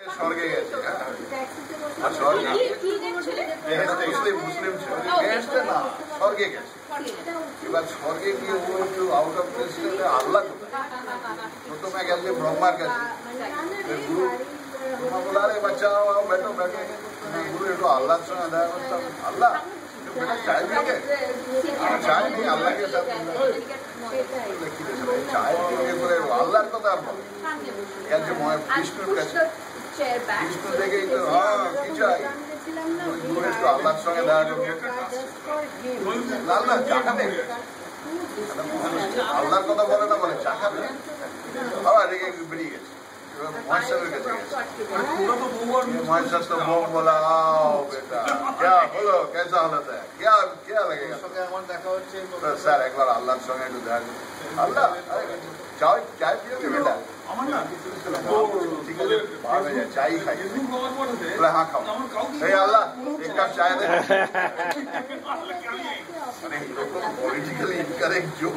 স্বর্গে গেছে আর স্বর্গে মুসলিম ছিল না স্বর্গে গেছে। এবার স্বর্গে গিয়ে ও একটু আউট অফ প্লেস আল্লাহ প্রথমে গেছে ব্রহ্মার কাছে গুরু ব্রহ্মা বলে আরে বাচ্চা बैठो बैठो गुरु একটু আল্লাহর সঙ্গে দেখা করতাম। আল্লাহ चाय पियोगे? चाय नहीं अल्लाह के साथ चाय पियोगे बोले अल्लाह को तार बोले क्या जो विष्णु का विष्णु देखे तो हाँ की चाय गुरु तो अल्लाह संगे দেখা করবে লাল না চা খাবে আল্লাহর কথা বলে না বলে চা খাবে আবার রেগে বেরিয়ে গেছে। मॉइस्चर तो बोम बोला आओ बेटा क्या बोलो कैसा हालत है क्या क्या लगेगा सर एक बार अल्लाह संगे अल्लाह चाय चाय पियोगे बेटा ठीक है बाद में चाय खाई बोले हाँ खाओ अल्लाह एक कप चाय दे पॉलिटिकली इनकरेक्ट जो